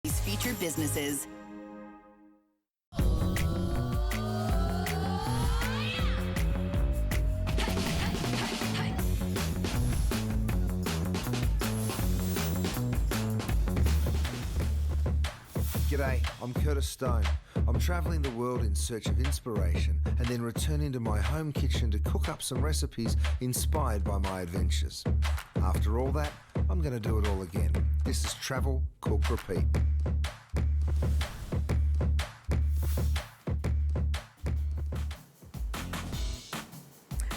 These featured businesses. G'day, I'm Curtis Stone. I'm travelling the world in search of inspiration and then returning to my home kitchen to cook up some recipes inspired by my adventures. After all that, I'm going to do it all again. This is Travel, Cook, Repeat.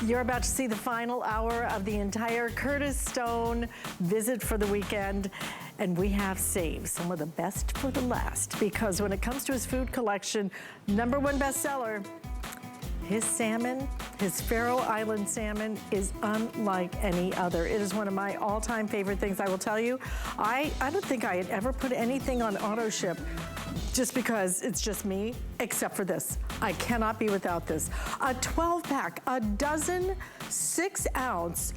You're about to see the final hour of the entire Curtis Stone visit for the weekend. And we have saved some of the best for the last, because when it comes to his food collection, #1 bestseller, his salmon, his Faroe Island salmon, is unlike any other. It is one of my all-time favorite things. I will tell you, I don't think I had ever put anything on auto ship just because it's just me, except for this. I cannot be without this. A 12-pack, a dozen 6-ounce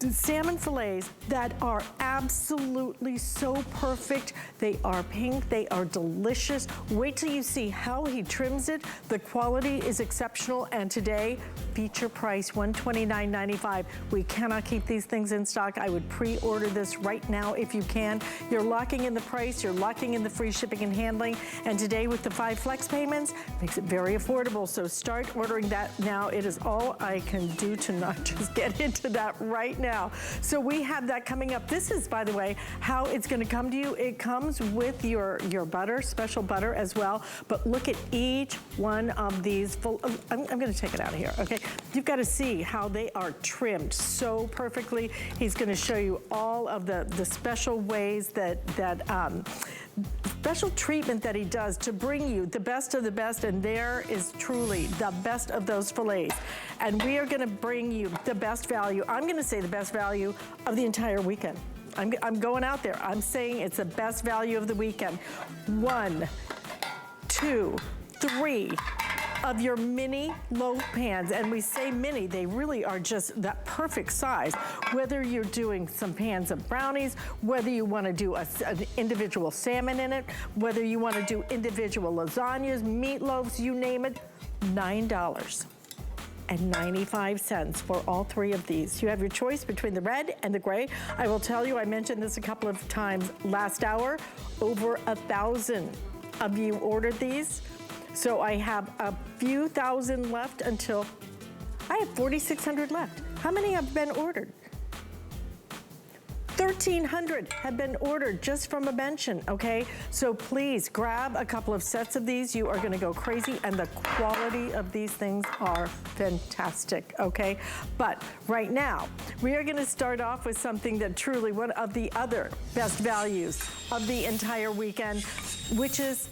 salmon fillets that are absolutely so perfect. They are pink, they are delicious. Wait till you see how he trims it. The quality is exceptional, and today, feature price $129.95. We cannot keep these things in stock. I would pre-order this right now if you can. You're locking in the price, you're locking in the free shipping and handling, and today with the 5 flex payments, makes it very affordable. So start ordering that now. It is all I can do to not just get into that right now. So we have that coming up. This is, by the way, how it's going to come to you. It comes with your butter, special butter as well. But look at each one of these. I'm going to take it out of here, okay? You've got to see how they are trimmed so perfectly. He's going to show you all of the special ways that special treatment that he does to bring you the best of the best, and there is truly the best of those fillets. And we are gonna bring you the best value. I'm gonna say the best value of the entire weekend. I'm going out there. I'm saying it's the best value of the weekend. 1, 2, 3 of your mini loaf pans, and we say mini, they really are just that perfect size. Whether you're doing some pans of brownies, whether you want to do an individual salmon in it, whether you want to do individual lasagnas, meatloaves, you name it, $9.95 for all 3 of these. You have your choice between the red and the gray. I will tell you, I mentioned this a couple of times last hour, over 1,000 of you ordered these. So I have a few thousand left until, I have 4,600 left. How many have been ordered? 1,300 have been ordered just from a mention, okay? So please grab a couple of sets of these. You are gonna go crazy, and the quality of these things are fantastic, okay? But right now, we are gonna start off with something that truly one of the other best values of the entire weekend, which is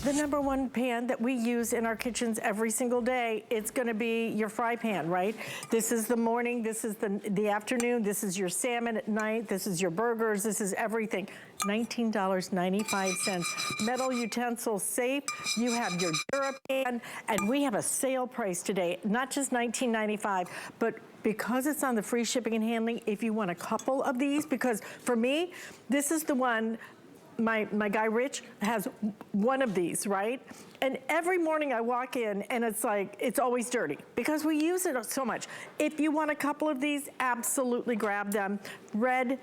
the #1 pan that we use in our kitchens every single day. It's gonna be your fry pan, right? This is the morning, this is the afternoon, this is your salmon at night, this is your burgers, this is everything. $19.95. Metal utensil safe. You have your DuraPan, and we have a sale price today, not just $19.95, but because it's on the free shipping and handling, if you want a couple of these, because for me, this is the one, my guy Rich has one of these, right? And every morning I walk in and it's like, it's always dirty because we use it so much. If you want a couple of these, absolutely grab them. Red,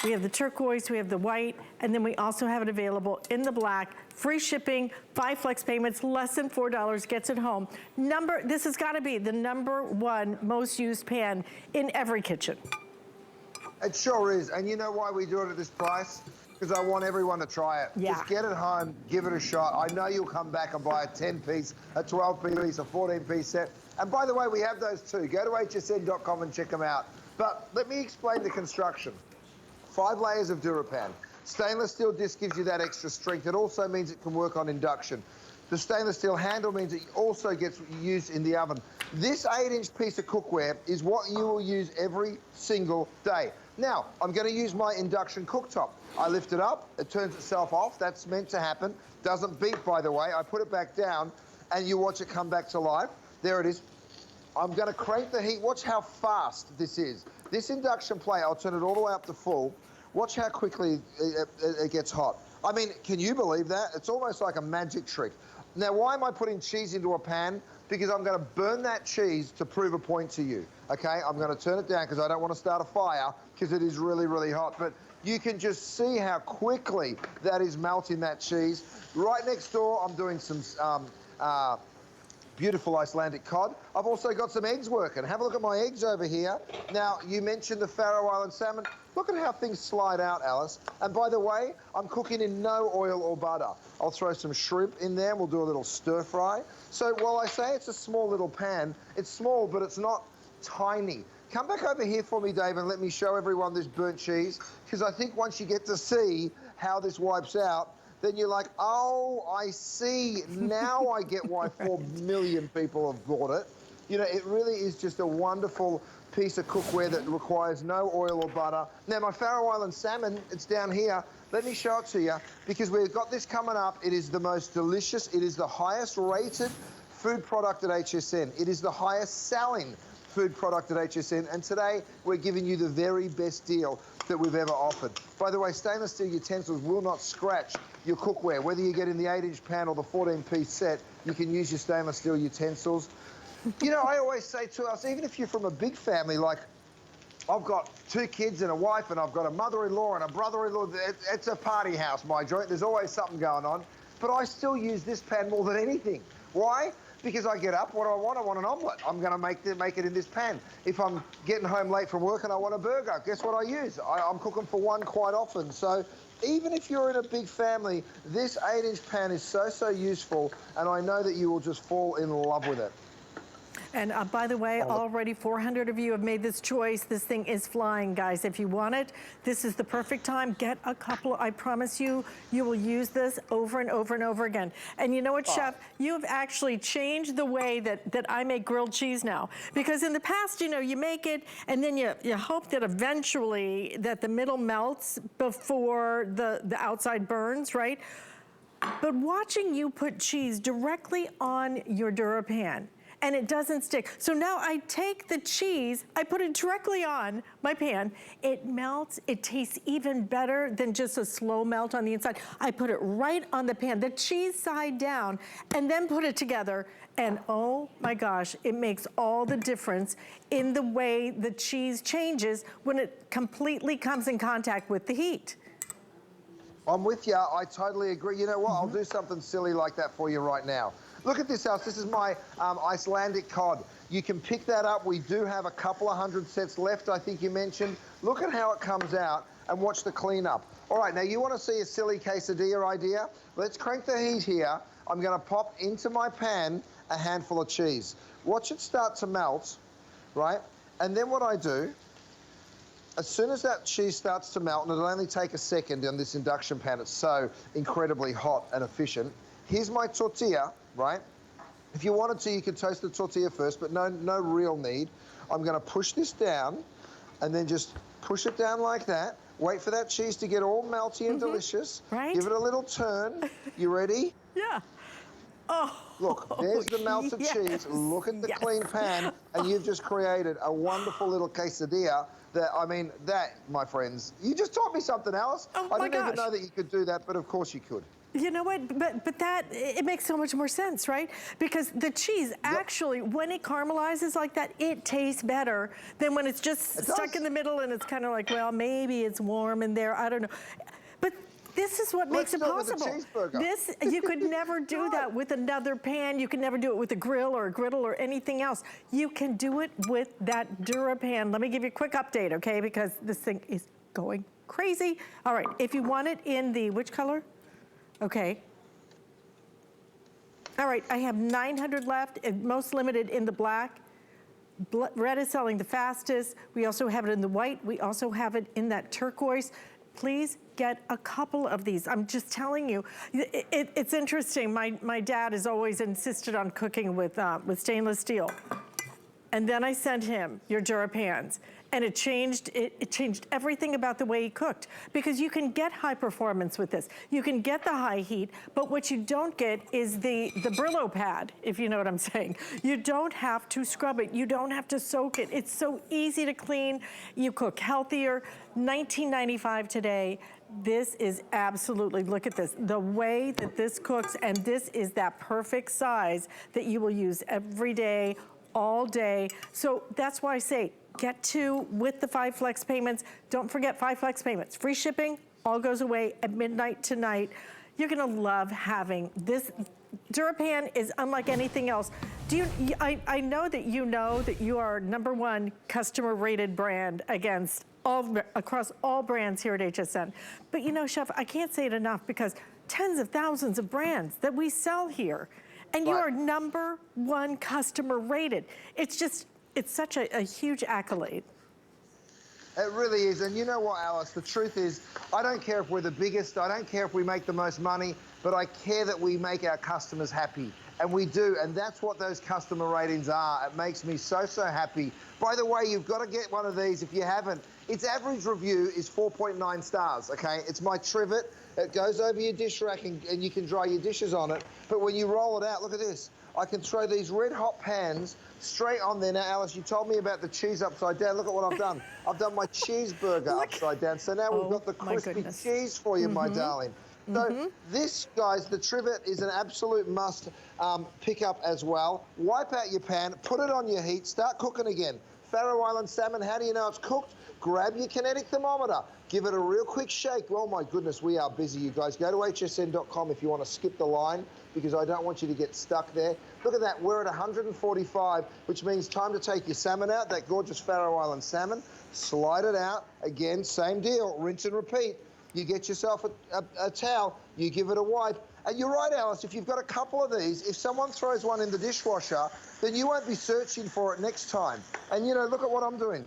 we have the turquoise, we have the white, and then we also have it available in the black. Free shipping, 5 flex payments, less than $4 gets it home. This has gotta be the #1 most used pan in every kitchen. It sure is, and you know why we do it at this price? Because I want everyone to try it. Yeah. Just get it home, give it a shot. I know you'll come back and buy a 10-piece, a 12-piece, a 14-piece set. And by the way, we have those too. Go to hsn.com and check them out. But let me explain the construction. 5 layers of DuraPan. Stainless steel disc gives you that extra strength. It also means it can work on induction. The stainless steel handle means it also gets used in the oven. This 8-inch piece of cookware is what you will use every single day. Now, I'm going to use my induction cooktop. I lift it up, it turns itself off. That's meant to happen. Doesn't beep, by the way. I put it back down, and you watch it come back to life. There it is. I'm going to crank the heat. Watch how fast this is. This induction plate, I'll turn it all the way up to full. Watch how quickly it gets hot. I mean, can you believe that? It's almost like a magic trick. Now, why am I putting cheese into a pan? Because I'm going to burn that cheese to prove a point to you, okay? I'm going to turn it down because I don't want to start a fire because it is really, really hot. But you can just see how quickly that is melting that cheese. Right next door, I'm doing some beautiful Icelandic cod. I've also got some eggs working. Have a look at my eggs over here. Now, you mentioned the Faroe Island salmon. Look at how things slide out, Alice. And by the way, I'm cooking in no oil or butter. I'll throw some shrimp in there and we'll do a little stir fry. So while I say it's a small little pan, it's small, but it's not tiny. Come back over here for me, Dave, and let me show everyone this burnt cheese, because I think once you get to see how this wipes out, then you're like, oh, I see. Now I get why 4 million people have bought it. You know, it really is just a wonderful piece of cookware that requires no oil or butter. Now, my Faroe Island salmon, it's down here. Let me show it to you, because we've got this coming up. It is the most delicious. It is the highest rated food product at HSN. It is the highest selling food product at HSN. And today, we're giving you the very best deal that we've ever offered. By the way, stainless steel utensils will not scratch your cookware. Whether you get in the 8-inch pan or the 14-piece set, you can use your stainless steel utensils. You know, I always say to us, even if you're from a big family, like I've got 2 kids and a wife, and I've got a mother-in-law and a brother-in-law. It's a party house, my joint. There's always something going on. But I still use this pan more than anything. Why? Because I get up, what do I want? I want an omelette. I'm going to make it in this pan. If I'm getting home late from work and I want a burger, guess what I use? I'm cooking for one quite often. So even if you're in a big family, this 8-inch pan is so useful, and I know that you will just fall in love with it. And by the way, already 400 of you have made this choice. This thing is flying, guys. If you want it, this is the perfect time. Get a couple. I promise you, you will use this over and over and over again. And you know what, Chef? You have actually changed the way that I make grilled cheese now. Because in the past, you know, you make it, and then you hope that eventually that the middle melts before the outside burns, right? But watching you put cheese directly on your DuraPan, and it doesn't stick. So now I take the cheese, I put it directly on my pan. It melts, it tastes even better than just a slow melt on the inside. I put it right on the pan, the cheese side down, and then put it together. And oh my gosh, it makes all the difference in the way the cheese changes when it completely comes in contact with the heat. I'm with you, I totally agree. You know what, I'll do something silly like that for you right now. Look at this, Alice. This is my Icelandic cod. You can pick that up. We do have a couple of 100 sets left, I think you mentioned. Look at how it comes out and watch the cleanup. All right, now you want to see a silly quesadilla idea? Let's crank the heat here. I'm going to pop into my pan a handful of cheese. Watch it start to melt, right? And then what I do, as soon as that cheese starts to melt, and it'll only take a second on this induction pan, it's so incredibly hot and efficient. Here's my tortilla, right? If you wanted to, you could toast the tortilla first, but no real need. I'm going to push this down and then just push it down like that. Wait for that cheese to get all melty and delicious. Right? Give it a little turn. You ready? Yeah. Oh. Look, there's the melted cheese. Look at the clean pan, and you've just created a wonderful little quesadilla. That, I mean, that, my friends, you just taught me something else. I didn't even know that you could do that, but of course you could. You know what, but that, it makes so much more sense, right? Because the cheese actually, when it caramelizes like that, it tastes better than when it's just stuck in the middle and it's kind of like, well, maybe it's warm in there, I don't know. But this is what makes it possible. This, you could never do that with another pan. You could never do it with a grill or a griddle or anything else. You can do it with that DuraPan. Let me give you a quick update, okay? Because this thing is going crazy. All right, if you want it in the, which color? Okay. All right, I have 900 left, and most limited in the black. Red is selling the fastest. We also have it in the white. We also have it in that turquoise. Please get a couple of these. I'm just telling you, it's interesting. My dad has always insisted on cooking with stainless steel. and then I sent him your DuraPans. And it changed everything about the way he cooked, because you can get high performance with this. You can get the high heat, but what you don't get is the Brillo pad, if you know what I'm saying. You don't have to scrub it. You don't have to soak it. It's so easy to clean. You cook healthier. $19.95 today. This is absolutely, look at this. The way that this cooks, and this is that perfect size that you will use every day, all day. So that's why I say, get to with the 5 flex payments. Don't forget 5 flex payments. Free shipping, all goes away at midnight tonight. You're gonna love having this. DuraPan is unlike anything else. I know that you are #1 customer rated brand across all brands here at HSN. But you know, Chef, I can't say it enough, because tens of thousands of brands that we sell here, and you are #1 customer rated. It's such a huge accolade. It really is. And you know what, Alice? The truth is, I don't care if we're the biggest, I don't care if we make the most money, but I care that we make our customers happy. And we do, and that's what those customer ratings are. It makes me so, so happy. By the way, you've got to get one of these if you haven't. Its average review is 4.9 stars, okay? It's my trivet. It goes over your dish rack, and you can dry your dishes on it. But when you roll it out, look at this. I can throw these red hot pans straight on there. Now, Alice, you told me about the cheese upside down. Look at what I've done. I've done my cheeseburger upside down. So now we've got the crispy cheese for you, my darling. So this, guys, the trivet is an absolute must pick up as well. Wipe out your pan, put it on your heat, start cooking again. Faroe Island salmon, how do you know it's cooked? Grab your kinetic thermometer, give it a real quick shake. Oh my goodness, we are busy, you guys. Go to hsn.com if you want to skip the line, because I don't want you to get stuck there. Look at that, we're at 145, which means time to take your salmon out, that gorgeous Faroe Island salmon, slide it out. Again, same deal, rinse and repeat. You get yourself a towel, you give it a wipe. And you're right, Alice, if you've got a couple of these, if someone throws one in the dishwasher, then you won't be searching for it next time. And you know, look at what I'm doing.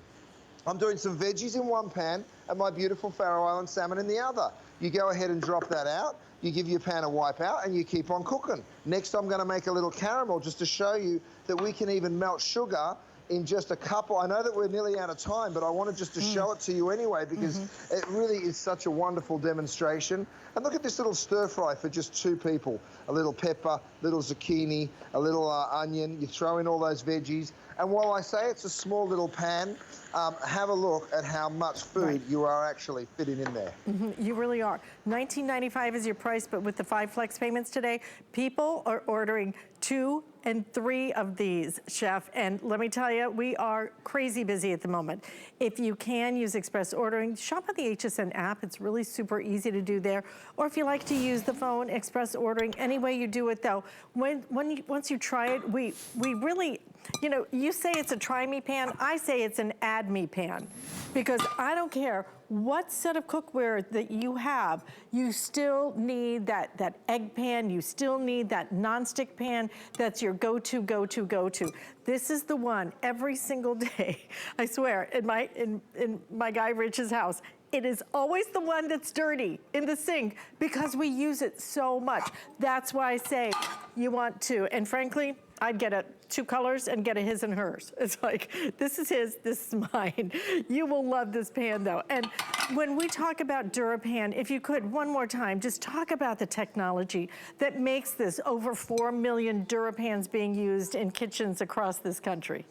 I'm doing some veggies in one pan and my beautiful Faroe Island salmon in the other. You go ahead and drop that out, you give your pan a wipe out, and you keep on cooking. Next, I'm gonna make a little caramel just to show you that we can even melt sugar in just a couple. I know that we're nearly out of time, but I wanted just to show it to you anyway, because it really is such a wonderful demonstration. And look at this little stir fry for just 2 people. A little pepper, little zucchini, a little onion. You throw in all those veggies. And while I say it's a small little pan, have a look at how much food you are actually fitting in there. You really are. $19.95 is your price, but with the 5 flex payments today, people are ordering 2 and 3 of these, Chef. And let me tell you, we are crazy busy at the moment. If you can use express ordering, shop on the HSN app. It's really super easy to do there. Or if you like to use the phone, express ordering, any way you do it though, once you try it, we really, you know, you say it's a try me pan, I say it's an add me pan. Because I don't care what set of cookware that you have, you still need that egg pan, you still need that nonstick pan that's your go-to. This is the one every single day, I swear, in my guy Rich's house. It is always the one that's dirty in the sink because we use it so much. That's why I say you want to. And frankly, I'd get 2 colors and get a his and hers. It's like, this is his, this is mine. You will love this pan though. And when we talk about DuraPan, if you could, one more time, just talk about the technology that makes this over 4 million DuraPans being used in kitchens across this country.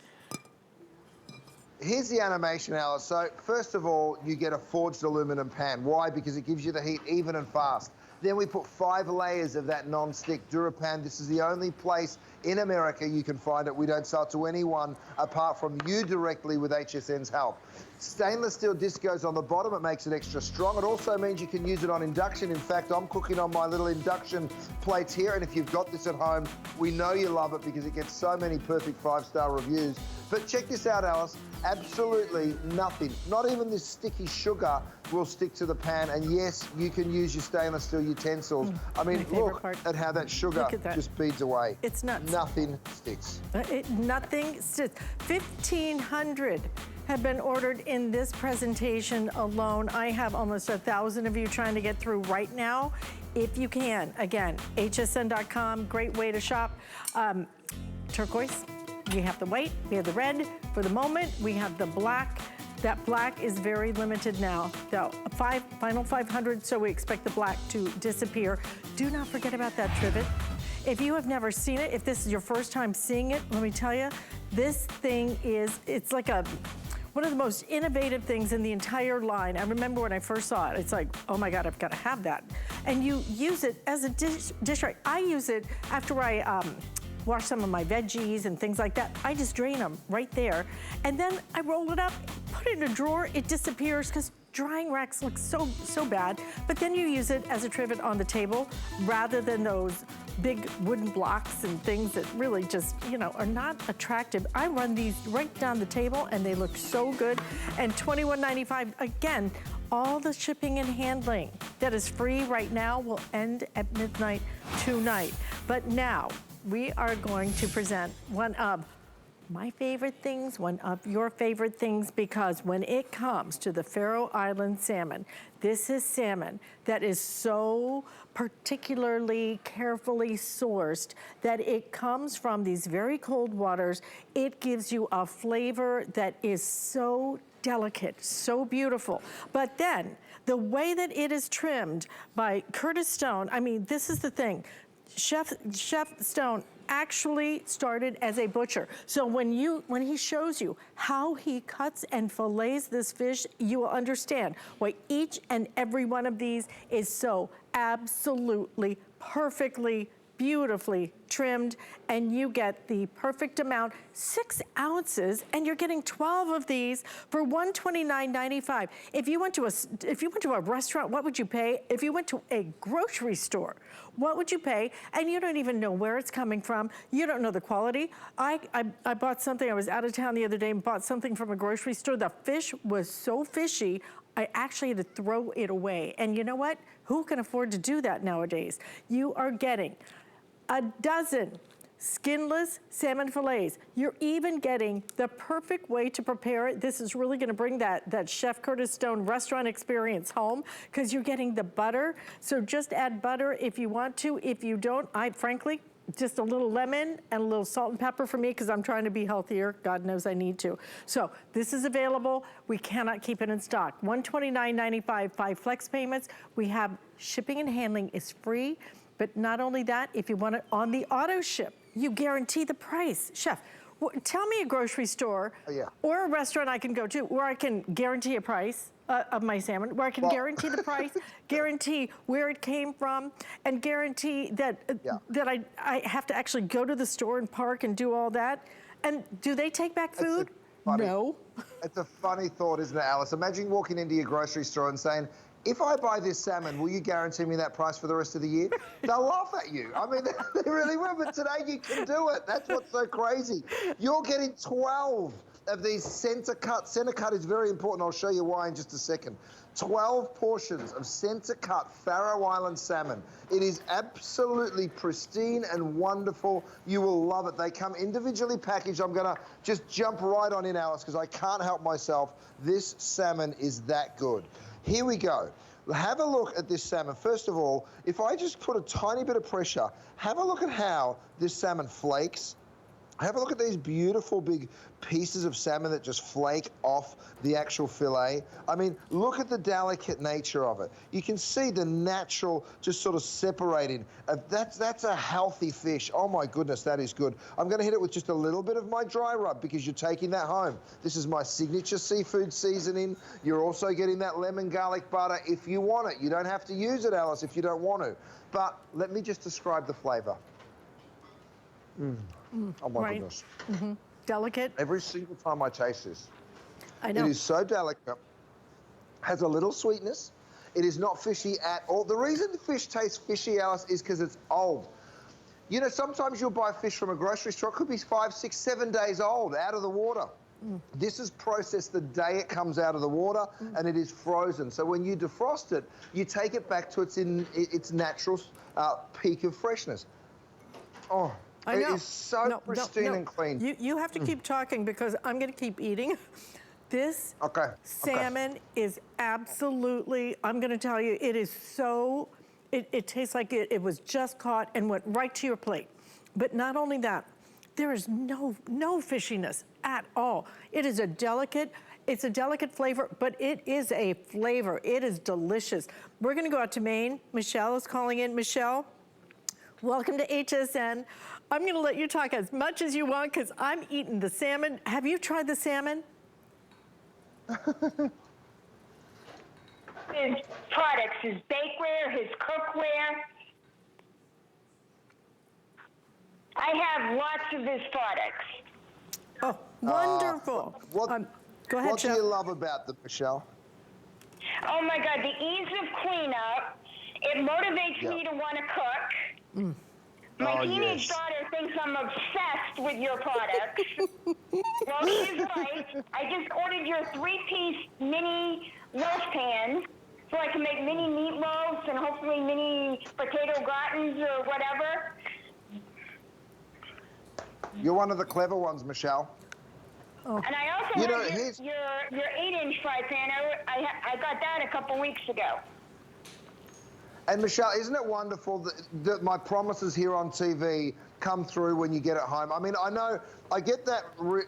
Here's the animation, Alice. So first of all, you get a forged aluminum pan. Why? Because it gives you the heat even and fast. Then we put 5 layers of that non-stick DuraPan. This is the only place in America you can find it. We don't sell it to anyone apart from you directly with HSN's help. Stainless steel disc goes on the bottom. It makes it extra strong. It also means you can use it on induction. In fact, I'm cooking on my little induction plates here, and if you've got this at home, we know you love it because it gets so many perfect 5-star reviews. But check this out, Alice. Absolutely nothing, not even this sticky sugar, will stick to the pan. And yes, you can use your stainless steel utensils. I mean, look at how that sugar just beads away. It's nuts. Nothing sticks. Nothing sticks. 1,500 have been ordered in this presentation alone. I have almost 1,000 of you trying to get through right now. If you can, again, hsn.com, great way to shop. Turquoise, We have the white, we have the red. For the moment, we have the black. That black is very limited now. The final 500, so we expect the black to disappear. Do not forget about that trivet. If you have never seen it, if this is your first time seeing it, let me tell you, this thing it's like one of the most innovative things in the entire line. I remember when I first saw it, it's like, oh my God, I've got to have that. And you use it as a dish rag. I use it after I wash some of my veggies and things like that. I just drain them right there. And then I roll it up, put it in a drawer, it disappears because drying racks look so bad. But then you use it as a trivet on the table rather than those big wooden blocks and things that really just, you know, are not attractive. I run these right down the table and they look so good. And $21.95, again, all the shipping and handling that is free right now will end at midnight tonight. But now, we are going to present one of my favorite things, one of your favorite things, because when it comes to the Faroe Island salmon, this is salmon that is so particularly carefully sourced that it comes from these very cold waters. It gives you a flavor that is so delicate, so beautiful. But then the way that it is trimmed by Curtis Stone, I mean, this is the thing. Chef Stone actually started as a butcher. So when he shows you how he cuts and fillets this fish, you will understand why each and every one of these is so absolutely perfectly beautifully trimmed, and you get the perfect amount, 6 ounces, and you're getting 12 of these for $129.95. If you went to a restaurant, what would you pay? If you went to a grocery store, what would you pay? And you don't even know where it's coming from. You don't know the quality. I bought something, I was out of town the other day and bought something from a grocery store. The fish was so fishy, I actually had to throw it away. And you know what? Who can afford to do that nowadays? You are getting a dozen skinless salmon fillets. You're even getting the perfect way to prepare it. This is really gonna bring that Chef Curtis Stone restaurant experience home, because you're getting the butter. So just add butter if you want to. If you don't, frankly, just a little lemon and a little salt and pepper for me, because I'm trying to be healthier. God knows I need to. So this is available. We cannot keep it in stock. $129.95, 5 flex payments. We have shipping and handling is free. But not only that, if you want it on the auto ship, you guarantee the price. Chef, tell me a grocery store or a restaurant I can go to where I can guarantee a price of my salmon, where I can guarantee the price, guarantee where it came from, and guarantee that that I have to actually go to the store and park and do all that. And do they take back food? No. It's a funny thought, isn't it, Alice? Imagine walking into your grocery store and saying, if I buy this salmon, will you guarantee me that price for the rest of the year? They'll laugh at you. I mean, they really will, but today you can do it. That's what's so crazy. You're getting 12 of these center cut. Center cut is very important. I'll show you why in just a second. 12 portions of center cut Faroe Island salmon. It is absolutely pristine and wonderful. You will love it. They come individually packaged. I'm gonna just jump right on in, Alice, because I can't help myself. This salmon is that good. Here we go. Have a look at this salmon. First of all, if I just put a tiny bit of pressure, have a look at how this salmon flakes. Have a look at these beautiful big pieces of salmon that just flake off the actual fillet. I mean, look at the delicate nature of it. You can see the natural just sort of separating. That's a healthy fish. Oh my goodness, that is good. I'm gonna hit it with just a little bit of my dry rub because you're taking that home. This is my signature seafood seasoning. You're also getting that lemon garlic butter if you want it. You don't have to use it, Alice, if you don't want to. But let me just describe the flavor. Oh my goodness. Delicate. Every single time I taste this, I know. it is so delicate, has a little sweetness. It is not fishy at all. The reason the fish tastes fishy, Alice, is because it's old. You know, sometimes you'll buy fish from a grocery store. It could be 5, 6, 7 days old, out of the water. This is processed the day it comes out of the water, and it is frozen. So when you defrost it, you take it back to its natural peak of freshness. Oh. I know. It is so pristine and clean. You have to keep talking because I'm going to keep eating. This salmon is absolutely, I'm going to tell you, it is so, it tastes like it was just caught and went right to your plate. But not only that, There is no fishiness at all. It is a delicate, it's a delicate flavor, but it is a flavor. It is delicious. We're gonna go out to Maine. Michelle is calling in. Michelle, welcome to HSN. I'm gonna let you talk as much as you want because I'm eating the salmon. Have you tried the salmon? His products, his bakeware, his cookware. I have lots of his products. Oh, wonderful. Go ahead, what Chef. do you love about them, Michelle? Oh my God, the ease of cleanup. It motivates me to want to cook. My teenage daughter thinks I'm obsessed with your products. Well, she's right. I just ordered your 3-piece mini roast pan so I can make mini meatloaves and hopefully mini potato gratins or whatever. You're one of the clever ones, Michelle. Oh. And I also have your 8-inch fry pan. I got that a couple weeks ago. And Michelle, isn't it wonderful that my promises here on TV come through when you get it home? I mean, I know I get that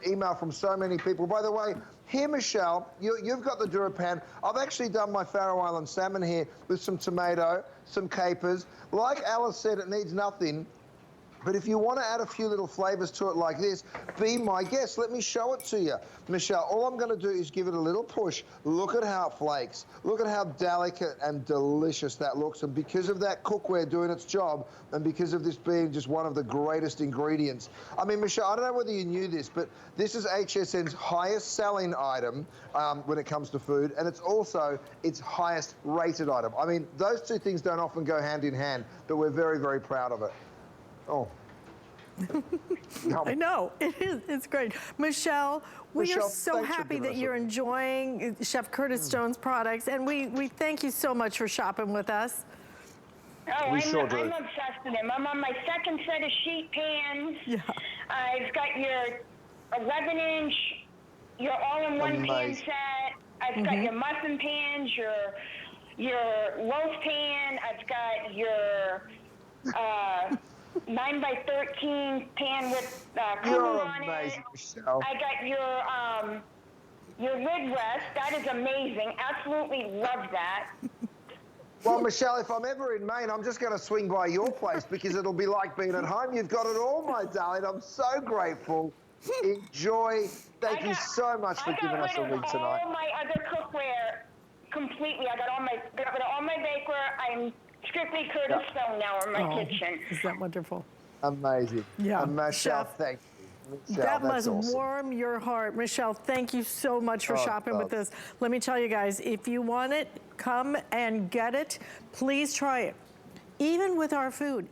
email from so many people. By the way, here, Michelle, you've got the DuraPan. I've actually done my Faroe Island salmon here with some tomato, some capers. Like Alice said, it needs nothing. But if you want to add a few little flavors to it like this, be my guest. Let me show it to you. Michelle, all I'm going to do is give it a little push. Look at how it flakes. Look at how delicate and delicious that looks. And because of that cookware doing its job, and because of this being just one of the greatest ingredients. I mean, Michelle, I don't know whether you knew this, but this is HSN's highest selling item when it comes to food. And it's also its highest rated item. I mean, those two things don't often go hand in hand, but we're very, very proud of it. Oh. I know, it is, it's great. Michelle, we are so happy that you're enjoying Chef Curtis Stone's products, and we thank you so much for shopping with us. Oh, I'm obsessed with him. I'm on my second set of sheet pans. Yeah. I've got your 11-inch, your all-in-one pan set. I've got your muffin pans, your roast pan. I've got your 9x13 pan with cream on it. Michelle. I got your lid rest. That is amazing. Absolutely love that. Well, Michelle, if I'm ever in Maine, I'm just going to swing by your place because it'll be like being at home. You've got it all, my darling. I'm so grateful. Enjoy. Thank you so much for giving us a week tonight. All my other cookware completely. I got all my bakeware. I'm strictly Curtis Stone now in my kitchen. Is that wonderful? Amazing. Yeah. Michelle, thank you. Michelle, that must warm your heart. Michelle, thank you so much for shopping with us. Let me tell you guys, if you want it, come and get it. Please try it. Even with our food,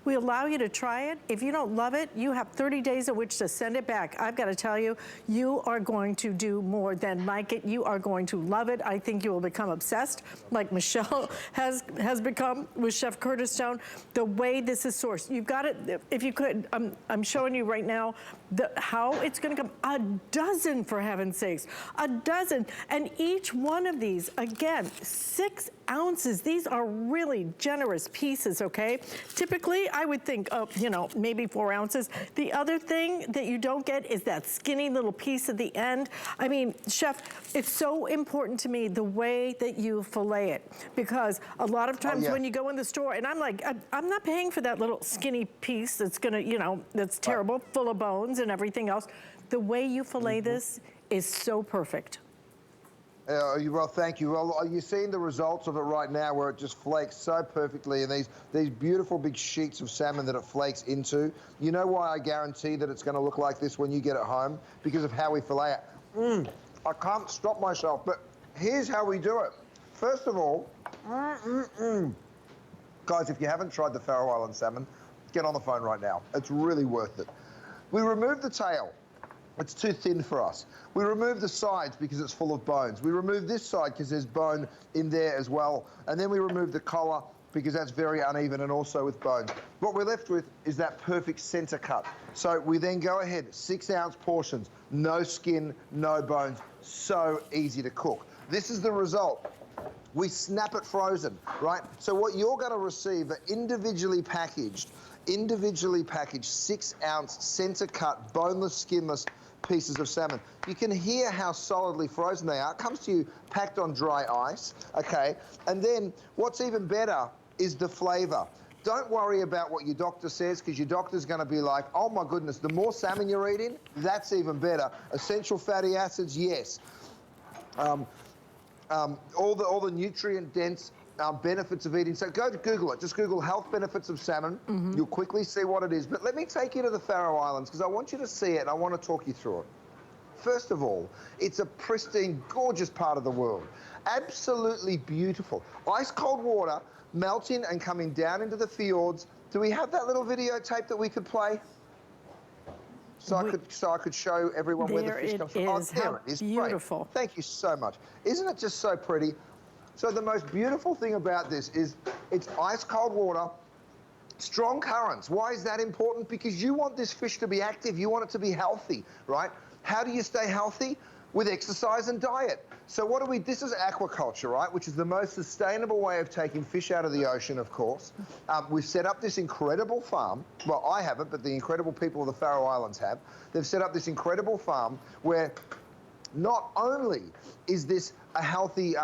we allow you to try it. If you don't love it, you have 30 days of which to send it back. I've got to tell you, you are going to do more than like it. You are going to love it. I think you will become obsessed, like Michelle has become with Chef Curtis Stone. The way this is sourced, you've got it. If you could, I'm showing you right now how it's going to come. A dozen, for heaven's sakes, a dozen. And each one of these, again, 6 ounces. These are really generous pieces, okay? Typically, I would think of, you know, maybe 4 ounces. The other thing that you don't get is that skinny little piece at the end. I mean, Chef, it's so important to me the way that you fillet it, because a lot of times when you go in the store, and I'm like, I'm not paying for that little skinny piece that's gonna, you know, that's terrible, full of bones and everything else. The way you fillet this is so perfect. Well, thank you. Well, you're seeing the results of it right now where it just flakes so perfectly, and these beautiful big sheets of salmon that it flakes into. You know why I guarantee that it's going to look like this when you get it home? Because of how we fillet it. I can't stop myself, but here's how we do it. First of all, guys, if you haven't tried the Faroe Island salmon, get on the phone right now. It's really worth it. We remove the tail. It's too thin for us. We remove the sides because it's full of bones. We remove this side because there's bone in there as well. And then we remove the collar because that's very uneven and also with bones. What we're left with is that perfect center cut. So we then go ahead, 6-ounce portions, no skin, no bones, so easy to cook. This is the result. We snap it frozen, right? So what you're gonna receive are individually packaged individually packaged 6-ounce center-cut, boneless, skinless pieces of salmon. You can hear how solidly frozen they are. It comes to you packed on dry ice, okay? And then what's even better is the flavor. Don't worry about what your doctor says, because your doctor's going to be like, oh my goodness, the more salmon you're eating, that's even better. Essential fatty acids, yes. All the nutrient-dense benefits of eating. So go to Google it. Just Google health benefits of salmon. You'll quickly see what it is. But let me take you to the Faroe Islands, because I want you to see it and I want to talk you through it. First of all, it's a pristine, gorgeous part of the world. Absolutely beautiful. Ice-cold water melting and coming down into the fjords. Do we have that little videotape that we could play? So I could show everyone where the fish comes from. Oh, there it is. Beautiful. Great. Thank you so much. Isn't it just so pretty? So the most beautiful thing about this is it's ice-cold water, strong currents. Why is that important? Because you want this fish to be active. You want it to be healthy, right? How do you stay healthy? With exercise and diet. So what do we, this is aquaculture, right? Which is the most sustainable way of taking fish out of the ocean, of course. We've set up this incredible farm. Well, I haven't, but the incredible people of the Faroe Islands have. They've set up this incredible farm where not only is this a healthy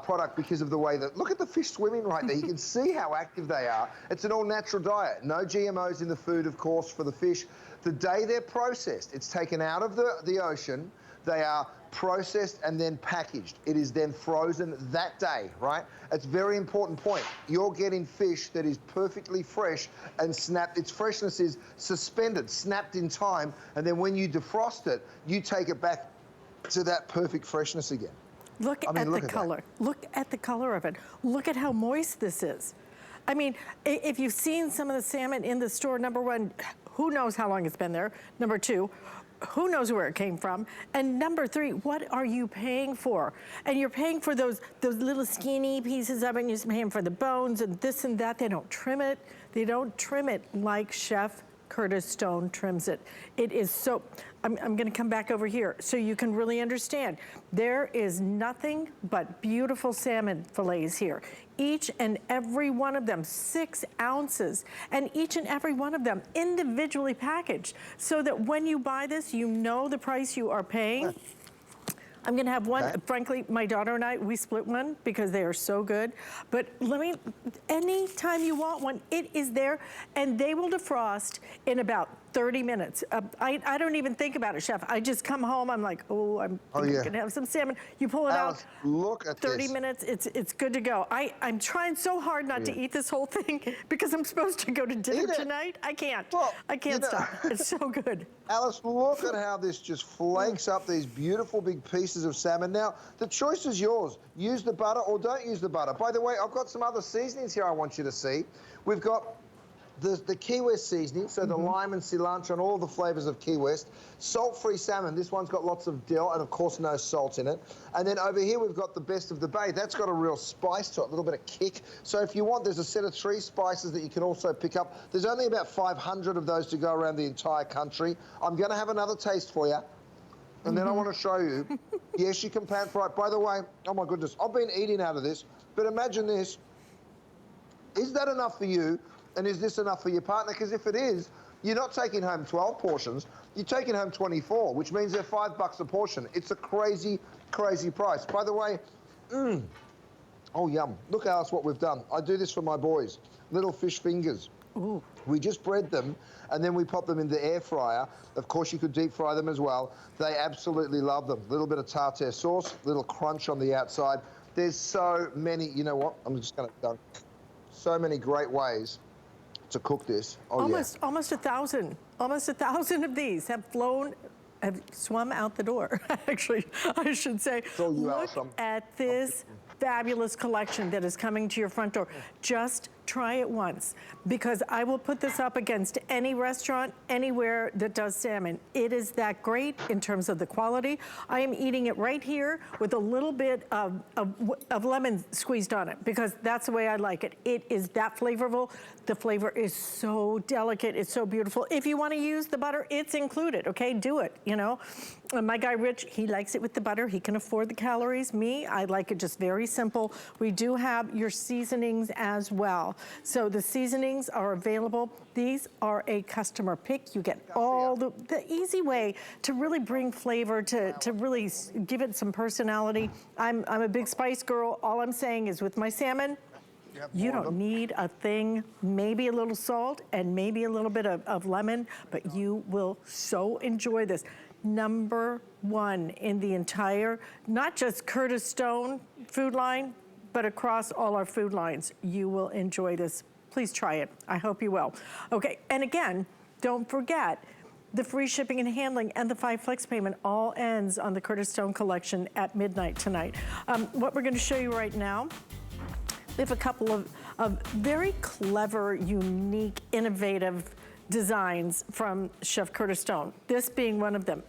product because of the way that, look at the fish swimming right there. You can see how active they are. It's an all-natural diet. No GMOs in the food, of course, for the fish. The day they're processed, it's taken out of the ocean. They are processed and then packaged. It is then frozen that day, right? It's a very important point. You're getting fish that is perfectly fresh and snapped. Its freshness is suspended, snapped in time, and then when you defrost it, you take it back to that perfect freshness again. Look at the color. Look at the color of it. Look at how moist this is. I mean, if you've seen some of the salmon in the store, number one, who knows how long it's been there? Number two, who knows where it came from? And number three, what are you paying for? And you're paying for those little skinny pieces of it, and you're paying for the bones and this and that. They don't trim it. They don't trim it like Chef Curtis Stone trims it. It is so, I'm gonna come back over here so you can really understand. There is nothing but beautiful salmon fillets here. Each and every one of them, 6 ounces, and each and every one of them individually packaged so that when you buy this, you know the price you are paying. I'm gonna have one, okay. Frankly, my daughter and I, we split one because they are so good. But anytime you want one, it is there, and they will defrost in about 30 minutes. I don't even think about it, Chef. I just come home, I'm like, I'm gonna have some salmon. You pull it out, look at 30 minutes, it's good to go. I'm trying so hard not to eat this whole thing because I'm supposed to go to dinner tonight. I can't. Well, I can't stop. It's so good. Alice, look at how this just flakes up these beautiful big pieces of salmon. Now, the choice is yours. Use the butter or don't use the butter. By the way, I've got some other seasonings here I want you to see. We've got the Key West seasoning, so the lime and cilantro and all the flavors of Key West. Salt-free salmon. This one's got lots of dill and, of course, no salt in it. And then over here, we've got the Best of the Bay. That's got a real spice to it, a little bit of kick. So if you want, there's a set of 3 spices that you can also pick up. There's only about 500 of those to go around the entire country. I'm going to have another taste for you. And then I want to show you. Yes, you can pan fry it. By the way, oh, my goodness, I've been eating out of this. But imagine this. Is that enough for you? And is this enough for your partner? Because if it is, you're not taking home 12 portions. You're taking home 24, which means they're $5 a portion. It's a crazy, crazy price. By the way, oh, yum. Look, Alice, what we've done. I do this for my boys. Little fish fingers. Ooh. We just bread them, and then we pop them in the air fryer. Of course, you could deep fry them as well. They absolutely love them. A little bit of tartare sauce, little crunch on the outside. There's so many, you know what? I'm just going to dunk. So many great ways to cook this. Oh, almost 1,000. Almost 1,000 of these have swum out the door. Actually, I should say. Look at this fabulous collection that is coming to your front door. Just try it once, because I will put this up against any restaurant, anywhere that does salmon. It is that great in terms of the quality. I am eating it right here with a little bit of lemon squeezed on it, because that's the way I like it. It is that flavorful. The flavor is so delicate. It's so beautiful. If you want to use the butter, it's included, okay? Do it, you know? My guy, Rich, he likes it with the butter. He can afford the calories. Me, I like it just very simple. We do have your seasonings as well. well. So the seasonings are available. These are a customer pick. You get all the easy way to really bring flavor, to really give it some personality. I'm a big spice girl. All I'm saying is with my salmon, you don't need a thing, maybe a little salt and maybe a little bit of lemon, but you will so enjoy this. #1 in the entire, not just Curtis Stone food line, but across all our food lines. You will enjoy this. Please try it. I hope you will. Okay, and again, don't forget, the free shipping and handling and the 5 flex payment all ends on the Curtis Stone collection at midnight tonight. What we're gonna show you right now, we have a couple of very clever, unique, innovative designs from Chef Curtis Stone, this being one of them.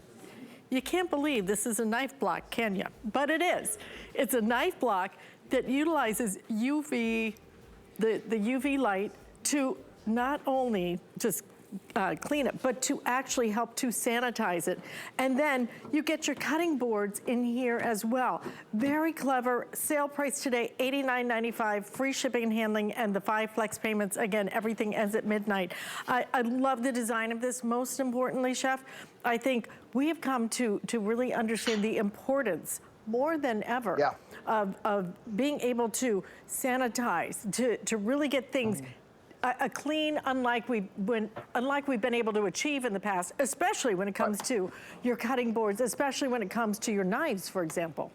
You can't believe this is a knife block, can you? But it is. It's a knife block that utilizes UV, the UV light to not only just clean it, but to actually help to sanitize it. And then you get your cutting boards in here as well. Very clever. Sale price today, $89.95, free shipping and handling, and the 5 flex payments. Again, everything ends at midnight. I love the design of this. Most importantly, Chef, I think we have come to really understand the importance more than ever of being able to sanitize, to really get things a clean, unlike we've been able to achieve in the past, especially when it comes to your cutting boards, especially when it comes to your knives, for example.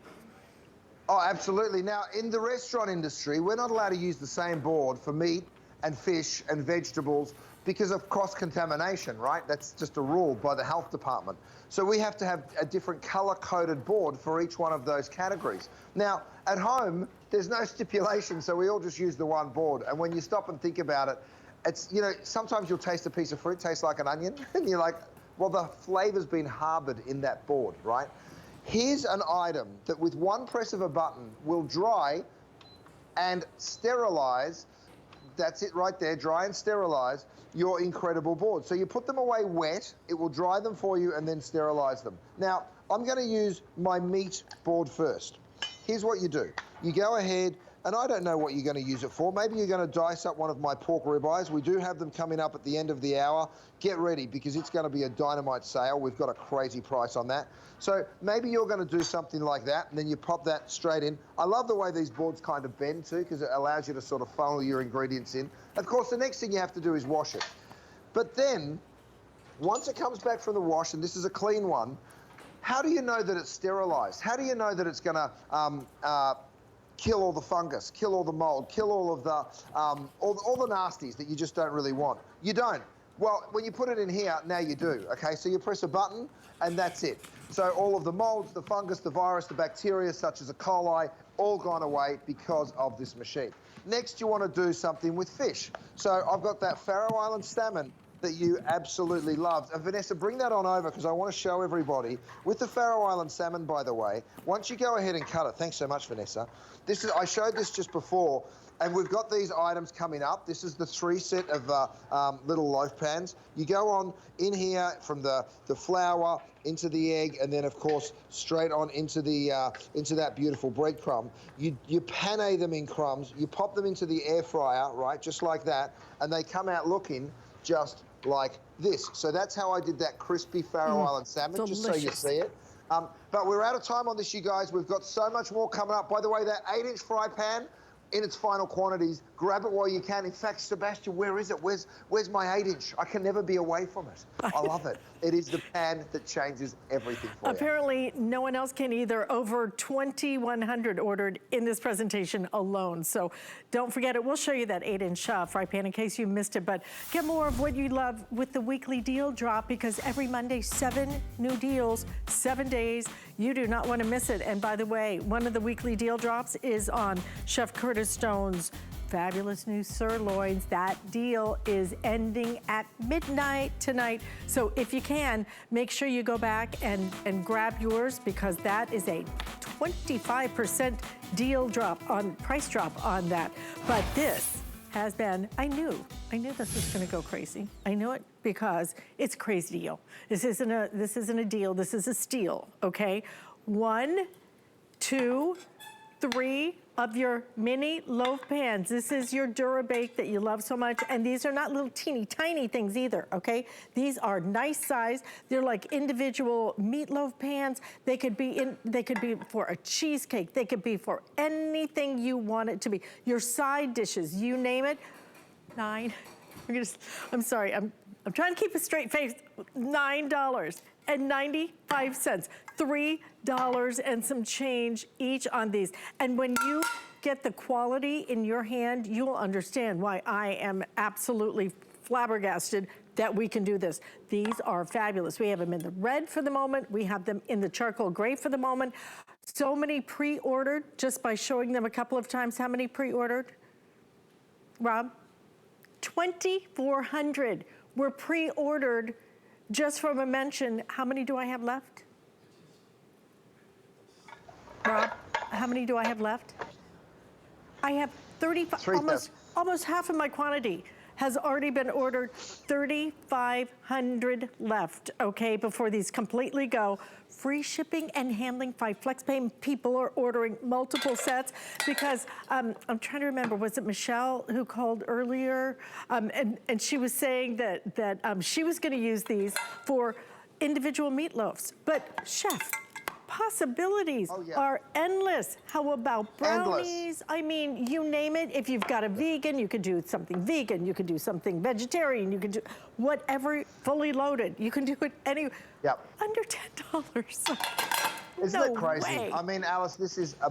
Oh, absolutely. Now, in the restaurant industry, we're not allowed to use the same board for meat and fish and vegetables because of cross-contamination, right? That's just a rule by the health department. So we have to have a different color-coded board for each one of those categories. Now, at home, there's no stipulation, so we all just use the one board. And when you stop and think about it, it's, you know, sometimes you'll taste a piece of fruit, tastes like an onion, and you're like, well, the flavor's been harbored in that board, right? Here's an item that with one press of a button will dry and sterilize. That's it right there, dry and sterilize your incredible board. So you put them away wet, it will dry them for you and then sterilize them. Now, I'm gonna use my meat board first. Here's what you do. You go ahead, and I don't know what you're gonna use it for. Maybe you're gonna dice up one of my pork ribeyes. We do have them coming up at the end of the hour. Get ready, because it's gonna be a dynamite sale. We've got a crazy price on that. So maybe you're gonna do something like that, and then you pop that straight in. I love the way these boards kind of bend too, because it allows you to sort of funnel your ingredients in. Of course, the next thing you have to do is wash it. But then, once it comes back from the wash, and this is a clean one, how do you know that it's sterilized? How do you know that it's gonna kill all the fungus, kill all the mold, kill all of the all the nasties that you just don't really want? You don't. Well, when you put it in here, now you do, okay? So you press a button, and that's it. So all of the molds, the fungus, the virus, the bacteria, such as E. coli, all gone away because of this machine. Next, you want to do something with fish. So I've got that Faroe Island salmon that you absolutely loved. And Vanessa, bring that on over, because I want to show everybody. With the Faroe Island salmon, by the way, once you go ahead and cut it, thanks so much, Vanessa. This is, I showed this just before, and we've got these items coming up. This is the 3 set of little loaf pans. You go on in here from the flour into the egg, and then of course straight on into that beautiful breadcrumb. You pané them in crumbs. You pop them into the air fryer, right, just like that, and they come out looking just like this. So that's how I did that crispy Faroe Island salmon, delicious. just so you see it. But we're out of time on this, you guys. We've got so much more coming up. By the way, that 8-inch fry pan in its final quantities. Grab it while you can. In fact, Sebastian, where is it? Where's my 8-inch? I can never be away from it. I love it. It is the pan that changes everything for you. Apparently, no one else can either. Over 2,100 ordered in this presentation alone. So don't forget it. We'll show you that 8-inch fry pan in case you missed it. But get more of what you love with the weekly deal drop, because every Monday, 7 new deals, 7 days. You do not want to miss it. And by the way, one of the weekly deal drops is on Chef Curtis Stone's fabulous new sirloins. That deal is ending at midnight tonight. So if you can, make sure you go back and grab yours, because that is a 25% deal drop on price drop on that. But this has been, I knew this was gonna go crazy. I knew it, because it's a crazy deal. This isn't a deal, this is a steal, okay? 1, 2, 3, of your mini loaf pans. This is your Dura-Bake that you love so much, and these are not little teeny tiny things either, okay? These are nice size. They're like individual meatloaf pans. They could be for a cheesecake. They could be for anything you want it to be. Your side dishes, you name it. I'm sorry, I'm trying to keep a straight face. $9.95. $3 and some change each on these. And when you get the quality in your hand, you'll understand why I am absolutely flabbergasted that we can do this. These are fabulous. We have them in the red for the moment. We have them in the charcoal gray for the moment. So many pre-ordered just by showing them a couple of times. How many pre-ordered? Rob? 2,400 were pre-ordered just from a mention. How many do I have left? Rob, how many do I have left? I have 35, almost half of my quantity has already been ordered. 3,500 left, okay, before these completely go. Free shipping and handling, 5 flex pay. People are ordering multiple sets because I'm trying to remember, was it Michelle who called earlier? And she was saying that she was gonna use these for individual meatloafs. But chef, possibilities are endless. How about brownies? Endless. I mean, you name it. If you've got a vegan, you could do something vegan. You could do something vegetarian. You can do whatever, fully loaded. You can do it under $10. Isn't it crazy? Way. I mean, Alice, this is a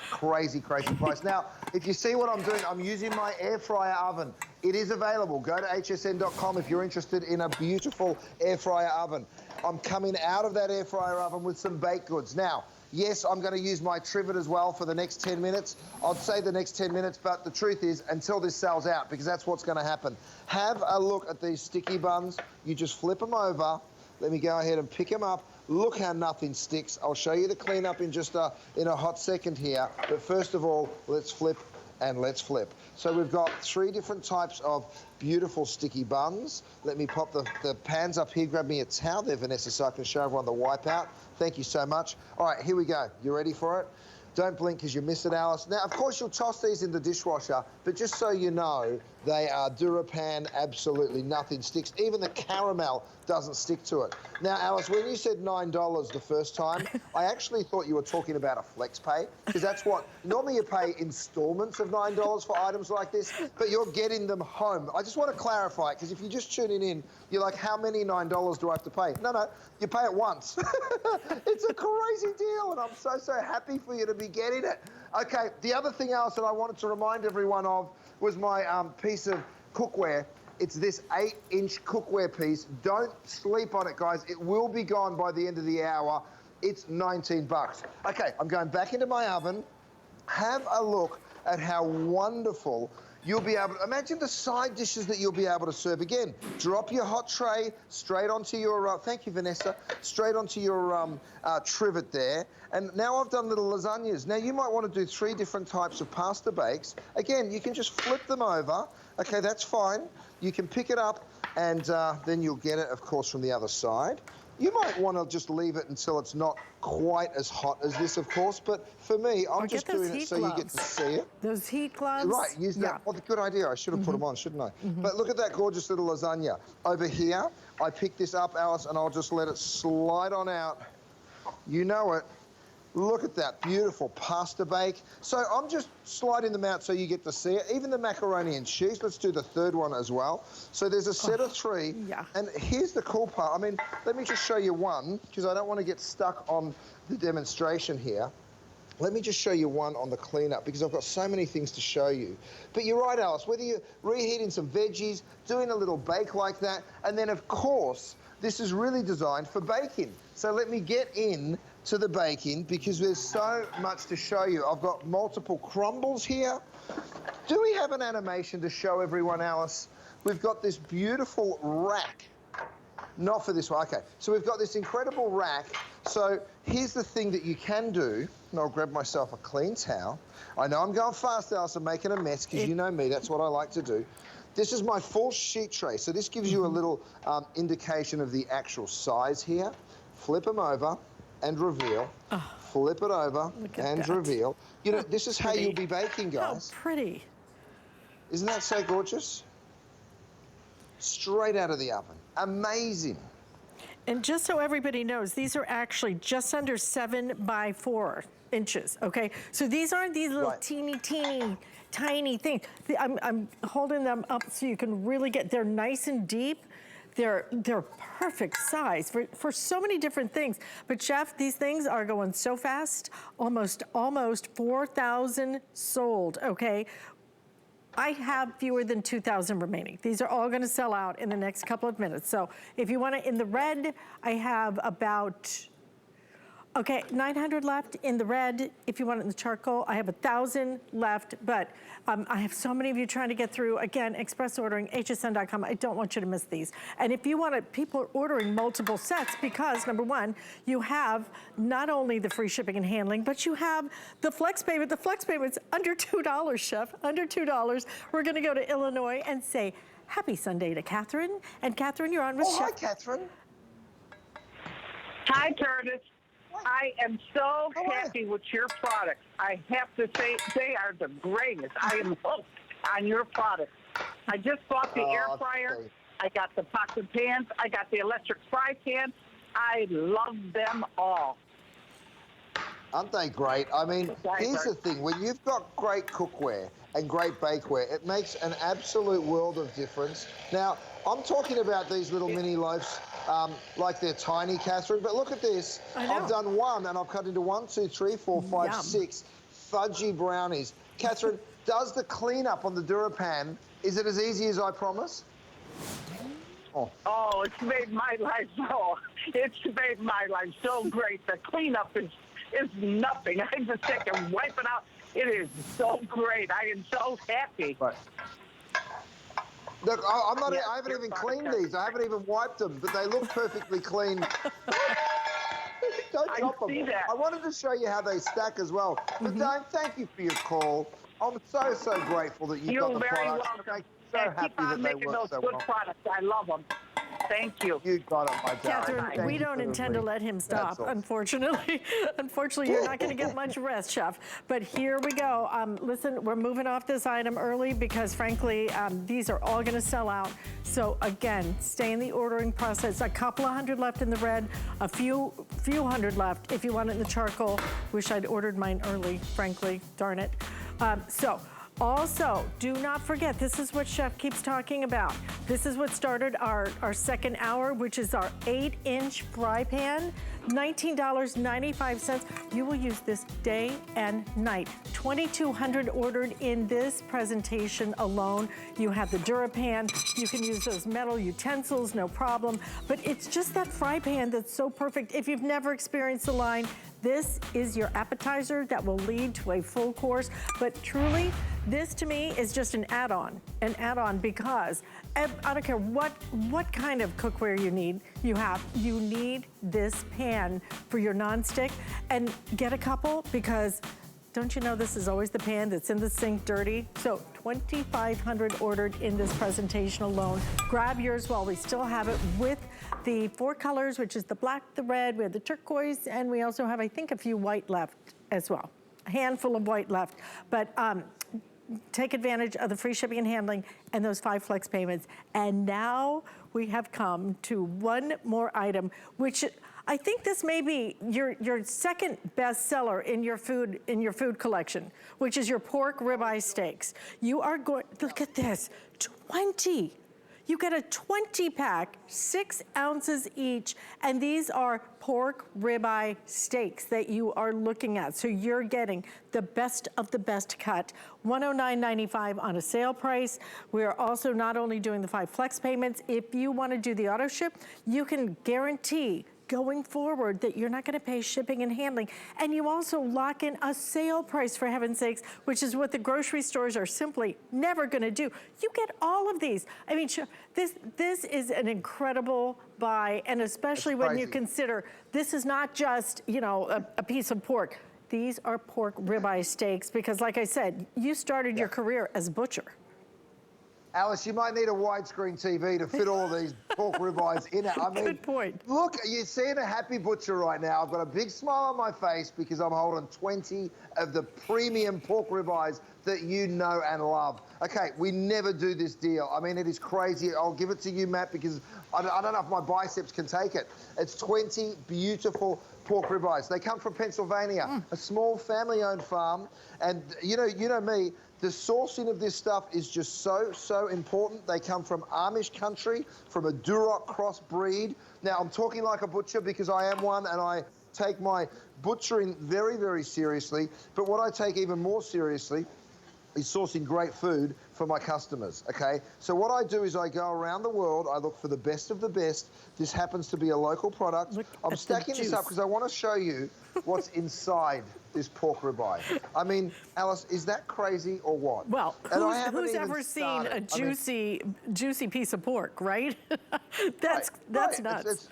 crazy price. Now, if you see what I'm doing, I'm using my air fryer oven. It is available. Go to hsn.com if you're interested in a beautiful air fryer oven. I'm coming out of that air fryer oven with some baked goods. Now, yes, I'm going to use my trivet as well for the next 10 minutes. I'd say the next 10 minutes, but the truth is until this sells out, because that's what's going to happen. Have a look at these sticky buns. You just flip them over. Let me go ahead and pick them up. Look how nothing sticks. I'll show you the cleanup in just in a hot second here. But first of all, let's flip and let's flip. So we've got 3 different types of beautiful sticky buns. Let me pop the pans up here. Grab me a towel there, Vanessa, so I can show everyone the wipeout. Thank you so much. All right, here we go. You ready for it? Don't blink because you miss it, Alice. Now, of course, you'll toss these in the dishwasher, but just so you know, they are Durapan, absolutely nothing sticks. Even the caramel doesn't stick to it. Now, Alice, when you said $9 the first time, I actually thought you were talking about a flex pay, because that's what, normally you pay installments of $9 for items like this, but you're getting them home. I just want to clarify, because if you're just tuning in, you're like, how many $9 do I have to pay? No, you pay it once. It's a crazy deal, and I'm so happy for you to be getting it. Okay, the other thing, Alice, that I wanted to remind everyone of was my piece of cookware. It's this 8-inch cookware piece. Don't sleep on it, guys. It will be gone by the end of the hour. It's 19 bucks. Okay, I'm going back into my oven. Have a look at how wonderful you'll be able to, imagine the side dishes that you'll be able to serve. Again, drop your hot tray straight onto your, thank you, Vanessa, straight onto your trivet there. And now I've done little lasagnas. Now you might want to do 3 different types of pasta bakes. Again, you can just flip them over. Okay, that's fine. You can pick it up and then you'll get it, of course, from the other side. You might want to just leave it until it's not quite as hot as this, of course, but for me, I'm just doing it so you get to see it. Those heat gloves. Right, use that. Well, good idea. I should have put them on, shouldn't I? But look at that gorgeous little lasagna. Over here, I picked this up, Alice, and I'll just let it slide on out. You know it. Look at that beautiful pasta bake. So I'm just sliding them out so you get to see it. Even the macaroni and cheese. Let's do the third one as well. So there's a set of 3. Yeah. And here's the cool part. I mean, let me just show you one because I don't want to get stuck on the demonstration here. Let me just show you one on the cleanup because I've got so many things to show you. But you're right, Alice, whether you're reheating some veggies, doing a little bake like that, and then, of course, this is really designed for baking. So let me get in to the baking because there's so much to show you. I've got multiple crumbles here. Do we have an animation to show everyone, Alice? We've got this beautiful rack. Not for this one, okay. So we've got this incredible rack. So here's the thing that you can do, and I'll grab myself a clean towel. I know I'm going fast, Alice, I'm making a mess because you know me, that's what I like to do. This is my full sheet tray. So this gives you a little indication of the actual size here. Flip them over and reveal. flip it over and reveal. You know, this is how you'll be baking, guys. How pretty. Isn't that so gorgeous? Straight out of the oven. Amazing. And just so everybody knows, these are actually just under 7 by 4 inches, okay? So these aren't these little teeny, tiny things. I'm holding them up so you can really get, they're nice and deep. They're perfect size for so many different things. But Chef, these things are going so fast, almost 4,000 sold, okay? I have fewer than 2,000 remaining. These are all gonna sell out in the next couple of minutes. So if you want it in the red, I have about, 900 left in the red. If you want it in the charcoal, I have 1,000 left, but I have so many of you trying to get through. Again, express ordering, hsn.com. I don't want you to miss these. And if you want it, people are ordering multiple sets because, number one, you have not only the free shipping and handling, but you have the flex payment. The flex payment's under $2, Chef, under $2. We're gonna go to Illinois and say, happy Sunday to Catherine. And Catherine, you're on with Chef. Hi, Catherine. Hi, Curtis. I am so happy with your products. I have to say, they are the greatest. I am hooked on your products. I just bought the air fryer. I got the pocket pans. I got the electric fry pan. I love them all. Aren't they great? I mean, here's the thing. When you've got great cookware and great bakeware, it makes an absolute world of difference. Now, I'm talking about these little mini loaves like they're tiny, Catherine, but look at this. I've done one, and I've cut into 1, 2, 3, 4, 5, 6 fudgy brownies. Catherine, does the cleanup on the DuraPan, is it as easy as I promise? Oh, it's made my life so great. The cleanup is nothing. I just take and wipe it out. It is so great. I am so happy. Right. Look, I haven't even cleaned these. I haven't even wiped them, but they look perfectly clean. Don't drop them. See that. I wanted to show you how they stack as well. But Diane, thank you for your call. I'm so grateful that you've got the products. You're very welcome. So happy keep on that they making work those so good well. products. I love them. Thank you. You got it, my darling. Catherine, we don't intend to let him stop, unfortunately. Unfortunately, you're not going to get much rest, Chef. But here we go. Listen, we're moving off this item early because, frankly, these are all going to sell out. So, again, stay in the ordering process. A couple of hundred left in the red, a few hundred left if you want it in the charcoal. Wish I'd ordered mine early, frankly. Darn it. Also, do not forget, this is what Chef keeps talking about. This is what started our second hour, which is our 8-inch fry pan, $19.95. You will use this day and night. 2,200 ordered in this presentation alone. You have the DuraPan. You can use those metal utensils, no problem. But it's just that fry pan that's so perfect. If you've never experienced the line, this is your appetizer that will lead to a full course. But truly, this to me is just an add-on because I don't care what kind of cookware you need, you need this pan for your nonstick. And get a couple because don't you know this is always the pan that's in the sink dirty? So 2,500 ordered in this presentation alone. Grab yours while we still have it with the 4 colors, which is the black, the red, we have the turquoise, and we also have, I think, a few white left as well. A handful of white left. But take advantage of the free shipping and handling and those 5 flex payments. And now we have come to one more item, which I think this may be your second best seller in your food collection, which is your pork ribeye steaks. You are going, look at this, 20. You get a 20-pack, 6 ounces each, and these are pork ribeye steaks that you are looking at. So you're getting the best of the best cut, $109.95 on a sale price. We are also not only doing the 5 flex payments, if you want to do the auto ship, you can guarantee going forward that you're not going to pay shipping and handling. And you also lock in a sale price, for heaven's sakes, which is what the grocery stores are simply never going to do. You get all of these. I mean, this is an incredible buy, and especially when you consider this is not just, you know, a piece of pork. These are pork ribeye steaks because, like I said, you started your career as a butcher. Alice, you might need a widescreen TV to fit all of these pork ribeyes in it. I mean, good point. Look, you're seeing a happy butcher right now. I've got a big smile on my face because I'm holding 20 of the premium pork ribeyes that you know and love. Okay, we never do this deal. I mean, it is crazy. I'll give it to you, Matt, because I don't know if my biceps can take it. It's 20 beautiful pork ribeyes. They come from Pennsylvania, a small family-owned farm. And you know me, the sourcing of this stuff is just so important. They come from Amish country, from a Duroc cross breed. Now, I'm talking like a butcher because I am one, and I take my butchering very, very seriously. But what I take even more seriously is sourcing great food for my customers, okay? So what I do is I go around the world, I look for the best of the best. This happens to be a local product. I'm stacking this up because I want to show you what's inside this pork ribeye. I mean, Alice, is that crazy or what? Well, who's ever seen a juicy piece of pork, right? That's nuts.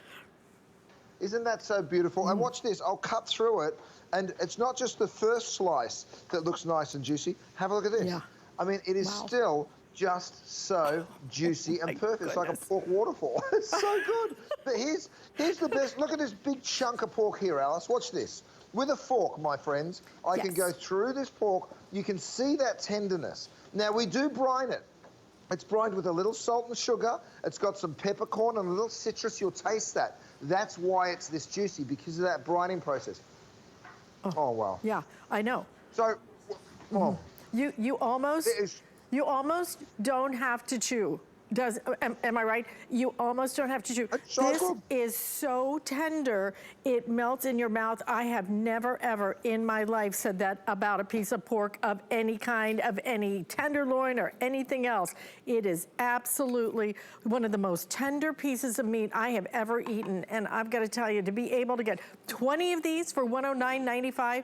Isn't that so beautiful? And watch this, I'll cut through it, and it's not just the first slice that looks nice and juicy. Have a look at this. Yeah. I mean, it is still just so juicy and perfect. It's like a pork waterfall. It's so good. But here's the best. Look at this big chunk of pork here, Alice. Watch this. With a fork, my friends, I can go through this pork. You can see that tenderness. Now, we do brine it. It's brined with a little salt and sugar. It's got some peppercorn and a little citrus. You'll taste that. That's why it's this juicy, because of that brining process. Oh wow. Yeah, I know. So, well, you almost don't have to chew. Am I right? You almost don't have to chew. This is so tender, it melts in your mouth. I have never, ever in my life said that about a piece of pork of any kind, of any tenderloin or anything else. It is absolutely one of the most tender pieces of meat I have ever eaten. And I've got to tell you, to be able to get 20 of these for $109.95,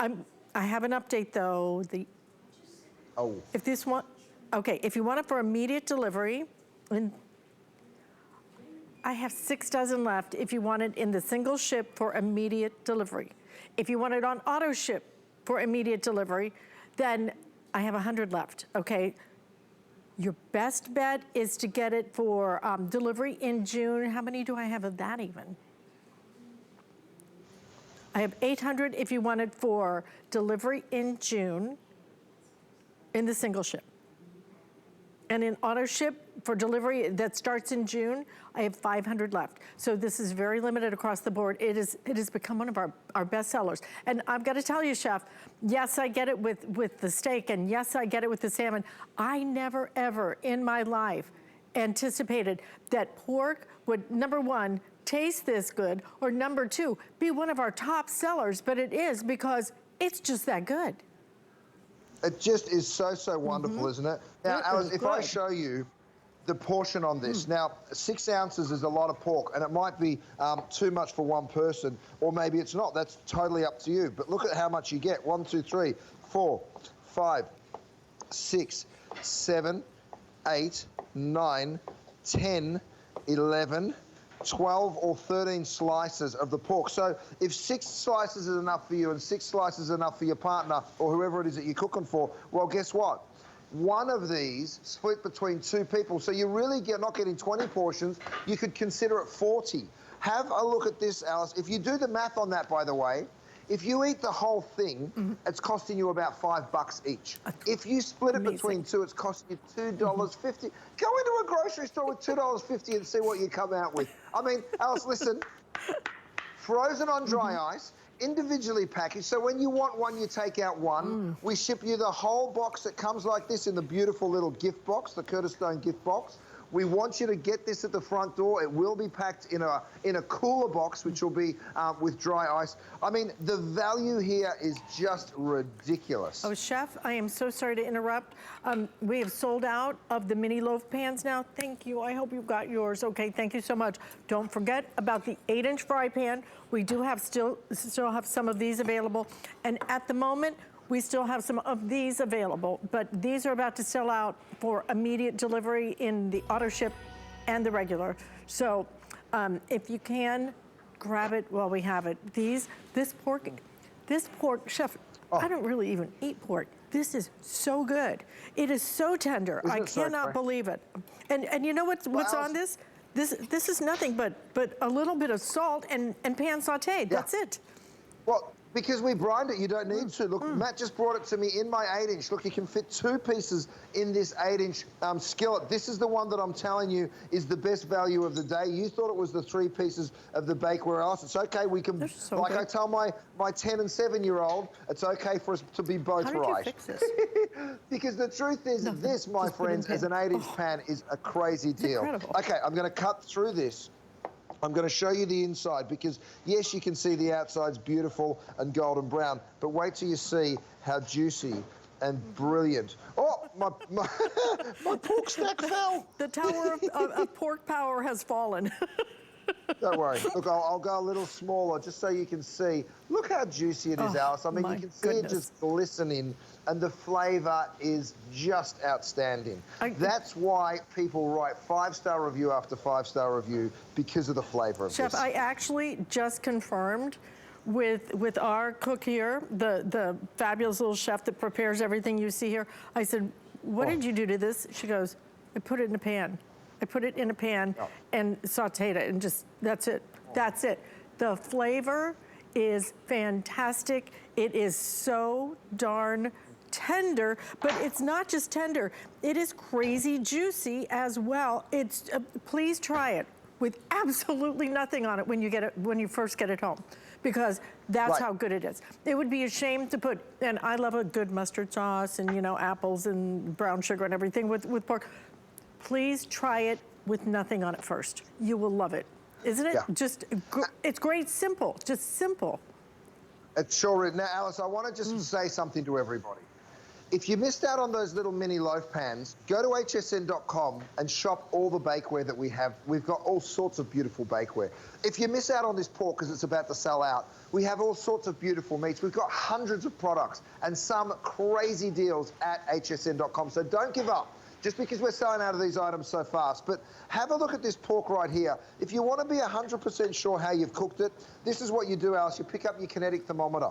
I have an update though. If this one, okay, if you want it for immediate delivery, and I have 6 dozen left if you want it in the single ship for immediate delivery. If you want it on auto ship for immediate delivery, then I have 100 left, okay? Your best bet is to get it for delivery in June. How many do I have of that even? I have 800 if you want it for delivery in June in the single ship. And in auto ship for delivery that starts in June, I have 500 left. So this is very limited across the board. It has become one of our best sellers. And I've got to tell you, Chef, yes, I get it with the steak, and yes, I get it with the salmon. I never, ever in my life anticipated that pork would, number one, taste this good, or number two, be one of our top sellers, but it is because it's just that good. It just is so wonderful, isn't it? Now, Alice, if I show you the portion on this, now 6 ounces is a lot of pork, and it might be too much for one person, or maybe it's not. That's totally up to you. But look at how much you get. 1, 2, 3, 4, 5, 6, 7, 8, 9, 10, 11, 12 or 13 slices of the pork. So if 6 slices is enough for you and 6 slices is enough for your partner or whoever it is that you're cooking for, well, guess what? One of these split between 2 people. So you're really not getting 20 portions. You could consider it 40. Have a look at this, Alice. If you do the math on that, by the way, if you eat the whole thing, it's costing you about $5 each. If you split it between 2, it's costing you $2.50. Go into a grocery store with $2.50 and see what you come out with. I mean, Alice, listen, frozen on dry ice, individually packaged. So when you want one, you take out one. We ship you the whole box that comes like this in the beautiful little gift box, the Curtis Stone gift box. We want you to get this at the front door. It will be packed in a cooler box, which will be with dry ice. I mean, the value here is just ridiculous. Oh, Chef, I am so sorry to interrupt. We have sold out of the mini loaf pans now. Thank you. I hope you've got yours. Okay, thank you so much. Don't forget about the 8-inch fry pan. We do have still have some of these available. And at the moment, we still have some of these available, but these are about to sell out for immediate delivery in the auto ship and the regular. So if you can, grab it while we have it. This pork, Chef, I don't really even eat pork. This is so good. It is so tender. I cannot believe it. And you know what's on this? This is nothing but a little bit of salt and pan sauteed. That's it. Well, because we brined it, you don't need to. Look, Matt just brought it to me in my 8-inch. Look, you can fit 2 pieces in this 8-inch skillet. This is the one that I'm telling you is the best value of the day. You thought it was the 3 pieces of the bakeware else. It's okay. We can, like I tell my 10 and 7-year-old, it's okay for us to be both right. How did you fix this? Because the truth is, this, my friends, as an 8-inch pan is a crazy deal. Incredible. Okay, I'm going to cut through this. I'm going to show you the inside because, yes, you can see the outside's beautiful and golden brown, but wait till you see how juicy and brilliant. Oh, my pork stack fell. The tower of pork power has fallen. Don't worry. Look, I'll go a little smaller just so you can see. Look how juicy it is, Alice. I mean, you can see it just glistening, and the flavour is just outstanding. That's why people write 5-star review after 5-star review, because of the flavour of Chef, this. I actually just confirmed with our cook here, the fabulous little chef that prepares everything you see here. I said, what did you do to this? She goes, I put it in a pan. I put it in a pan and sauteed it, and just, that's it. That's it. The flavor is fantastic. It is so darn tender, but it's not just tender. It is crazy juicy as well. It's please try it with absolutely nothing on it when you first get it home, because that's how good it is. It would be a shame to put, and I love a good mustard sauce and, you know, apples and brown sugar and everything with pork. Please try it with nothing on it first. You will love it. Isn't it? Just, it's great, simple, just simple. It sure is. Now, Alice, I want to just say something to everybody. If you missed out on those little mini loaf pans, go to hsn.com and shop all the bakeware that we have. We've got all sorts of beautiful bakeware. If you miss out on this pork because it's about to sell out, we have all sorts of beautiful meats. We've got hundreds of products and some crazy deals at hsn.com. So don't give up just because we're selling out of these items so fast. But have a look at this pork right here. If you want to be 100% sure how you've cooked it, this is what you do, Alice. You pick up your kinetic thermometer.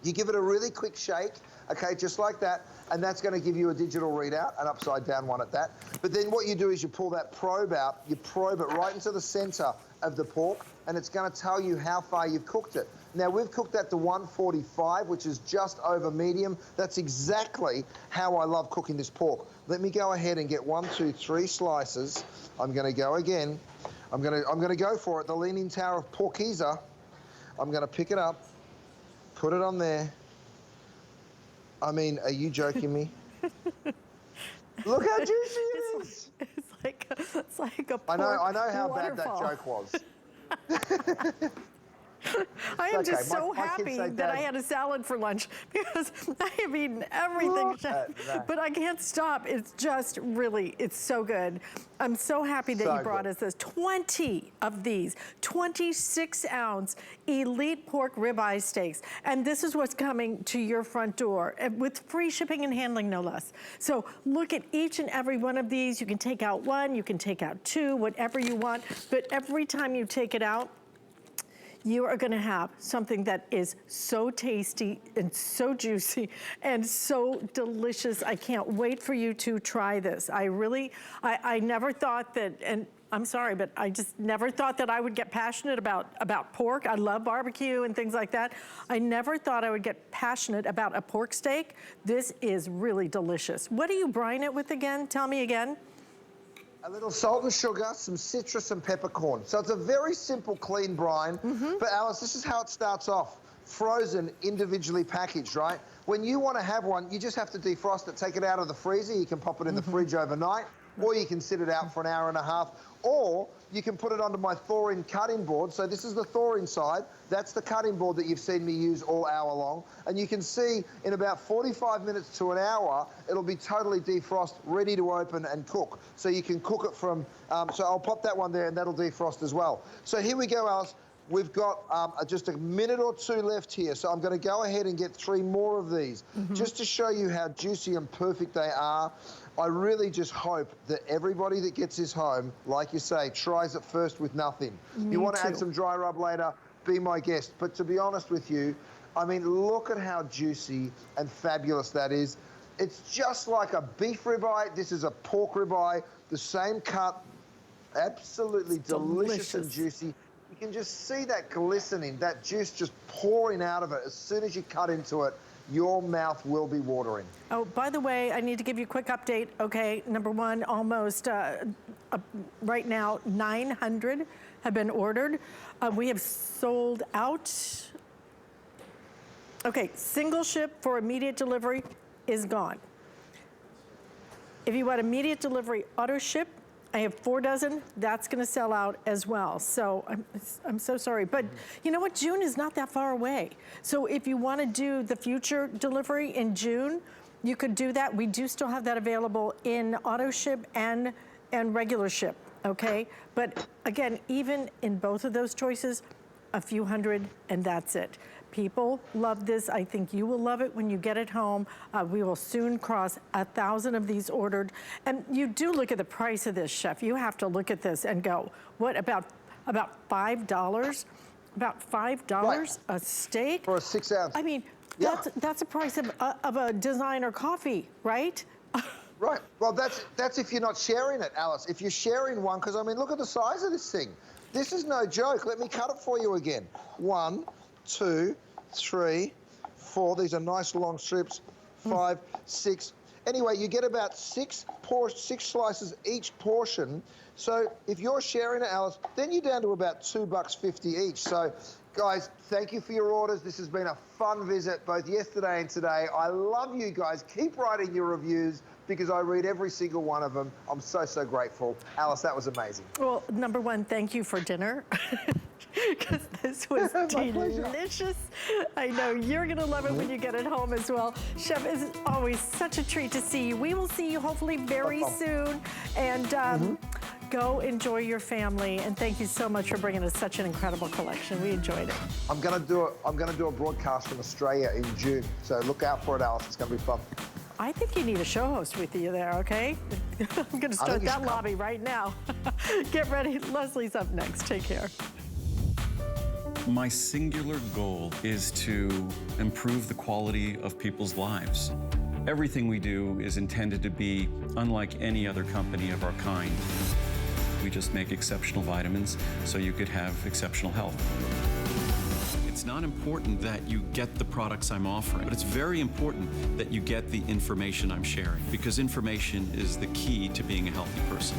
You give it a really quick shake, okay, just like that, and that's going to give you a digital readout, an upside down one at that. But then what you do is you pull that probe out, you probe it right into the center of the pork, and it's going to tell you how far you've cooked it. Now, we've cooked that to 145, which is just over medium. That's exactly how I love cooking this pork. Let me go ahead and get 1, 2, 3 slices. I'm going to go again. I'm going to go for it. The Leaning Tower of Porkiza. I'm going to pick it up, put it on there. I mean, are you joking me? Look how juicy it is. It's like a pork I know how waterfall. bad that joke was. I am just so happy that I had a salad for lunch, because I have eaten everything, Chef, but I can't stop. It's just really, it's so good. I'm so happy that you brought us this. 20 of these, 26-ounce elite pork ribeye steaks. And this is what's coming to your front door with free shipping and handling, no less. So look at each and every one of these. You can take out 1, you can take out 2, whatever you want. But every time you take it out, you are going to have something that is so tasty and so juicy and so delicious. I can't wait for you to try this. I never thought that, and I'm sorry, but I just never thought that I would get passionate about pork. I love barbecue and things like that. I never thought I would get passionate about a pork steak. This is really delicious. What do you brine it with again? Tell me again. A little salt and sugar, some citrus and peppercorn. So it's a very simple, clean brine. But Alice, this is how it starts off. Frozen, individually packaged, right? When you want to have one, you just have to defrost it, take it out of the freezer. You can pop it in the fridge overnight, or you can sit it out for an hour and a half, or you can put it onto my Thorin cutting board. So this is the Thorin side. That's the cutting board that you've seen me use all hour long. And you can see in about 45 minutes to an hour, it'll be totally defrost, ready to open and cook. So you can cook it from, so I'll pop that one there and that'll defrost as well. So here we go, Alice. We've got just a minute or 2 left here. So I'm going to go ahead and get 3 more of these just to show you how juicy and perfect they are. I really just hope that everybody that gets this home, like you say, tries it first with nothing. You want to add some dry rub later, be my guest. But to be honest with you, I mean, look at how juicy and fabulous that is. It's just like a beef ribeye. This is a pork ribeye, the same cut, absolutely delicious and juicy. You can just see that glistening, that juice just pouring out of it. As soon as you cut into it, your mouth will be watering. Oh, by the way, I need to give you a quick update. Okay, number one, almost right now, 900 have been ordered. We have sold out. Okay, single ship for immediate delivery is gone. If you want immediate delivery auto ship, I have 4 dozen. That's going to sell out as well. So I'm so sorry. But you know what? June is not that far away. So if you want to do the future delivery in June, you could do that. We do still have that available in auto ship and regular ship, okay? But again, even in both of those choices, a few hundred and that's it. People love this. I think you will love it when you get it home. We will soon cross 1,000 of these ordered. And you do look at the price of this, Chef. You have to look at this and go, what, about $5? About $5 a steak? For a 6 ounce. I mean, that's the price of a designer coffee, right? Right. Well, that's if you're not sharing it, Alice. If you're sharing one, because I mean, look at the size of this thing. This is no joke. Let me cut it for you again. 1, 2, 3, 4. These are nice long strips. 5, 6. Anyway, you get about 6 slices each portion. So if you're sharing it, Alice, then you're down to about $2.50 each. So, guys, thank you for your orders. This has been a fun visit, both yesterday and today. I love you guys. Keep writing your reviews, because I read every single one of them. I'm so, so grateful. Alice, that was amazing. Well, number one, thank you for dinner. Because this was delicious. I know you're going to love it when you get it home as well. Chef, it's always such a treat to see you. We will see you hopefully very soon. And go enjoy your family. And thank you so much for bringing us such an incredible collection. We enjoyed it. I'm going to do a broadcast from Australia in June. So look out for it, Alice. It's going to be fun. I think you need a show host with you there, okay? I'm going to start that lobby right now. Get ready. Leslie's up next. Take care. My singular goal is to improve the quality of people's lives. Everything we do is intended to be unlike any other company of our kind. We just make exceptional vitamins so you could have exceptional health. It's not important that you get the products I'm offering, but it's very important that you get the information I'm sharing, because information is the key to being a healthy person.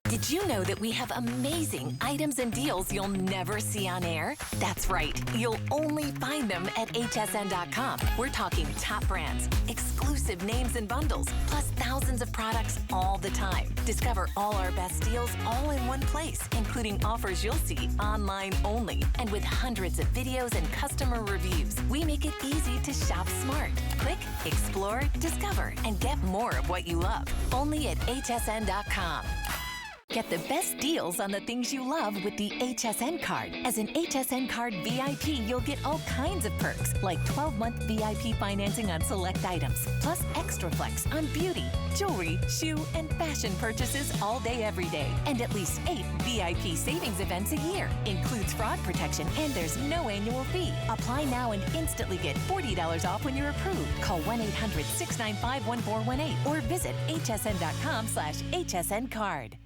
Did you know that we have amazing items and deals you'll never see on air? That's right, you'll only find them at hsn.com. We're talking top brands, exclusive names and bundles, plus thousands of products all the time. Discover all our best deals all in one place, including offers you'll see online only. And with hundreds of videos and customer reviews, we make it easy to shop smart. Click, explore, discover, and get more of what you love. Only at hsn.com. Get the best deals on the things you love with the HSN card. As an HSN card VIP, you'll get all kinds of perks, like 12-month VIP financing on select items, plus extra flex on beauty, jewelry, shoe, and fashion purchases all day, every day. And at least 8 VIP savings events a year. Includes fraud protection, and there's no annual fee. Apply now and instantly get $40 off when you're approved. Call 1-800-695-1418 or visit hsn.com/HSN card.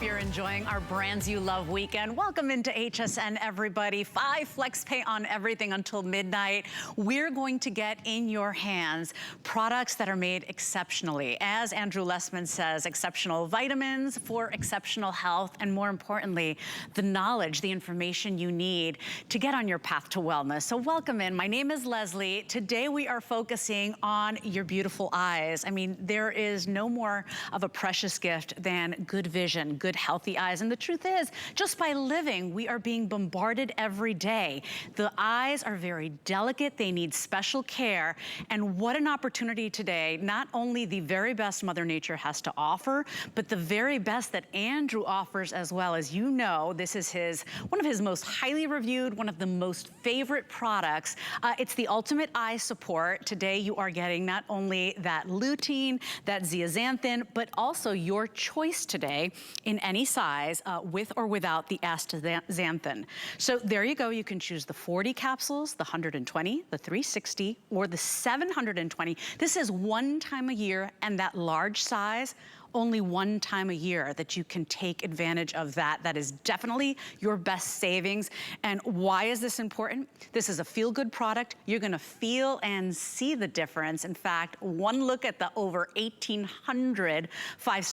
You're enjoying our Brands You Love weekend. Welcome into HSN, everybody. 5 flex pay on everything until midnight. We're going to get in your hands products that are made exceptionally. As Andrew Lessman says, exceptional vitamins for exceptional health, and more importantly, the knowledge, the information you need to get on your path to wellness. So welcome in. My name is Leslie. Today we are focusing on your beautiful eyes. I mean, there is no more of a precious gift than good vision, good good, healthy eyes. And the truth is, just by living, we are being bombarded every day. The eyes are very delicate. They need special care. And what an opportunity today, not only the very best Mother Nature has to offer, but the very best that Andrew offers as well. As you know, this is one of his most highly reviewed, one of the most favorite products. It's the ultimate eye support. Today you are getting not only that lutein, that zeaxanthin, but also your choice today in any size with or without the astaxanthin. So there you go. You can choose the 40 capsules, the 120, the 360, or the 720. This is one time a year, and that large size, only one time a year that you can take advantage of that. That is definitely your best savings. And why is this important? This is a feel-good product. You're gonna feel and see the difference. In fact, one look at the over 1,800 5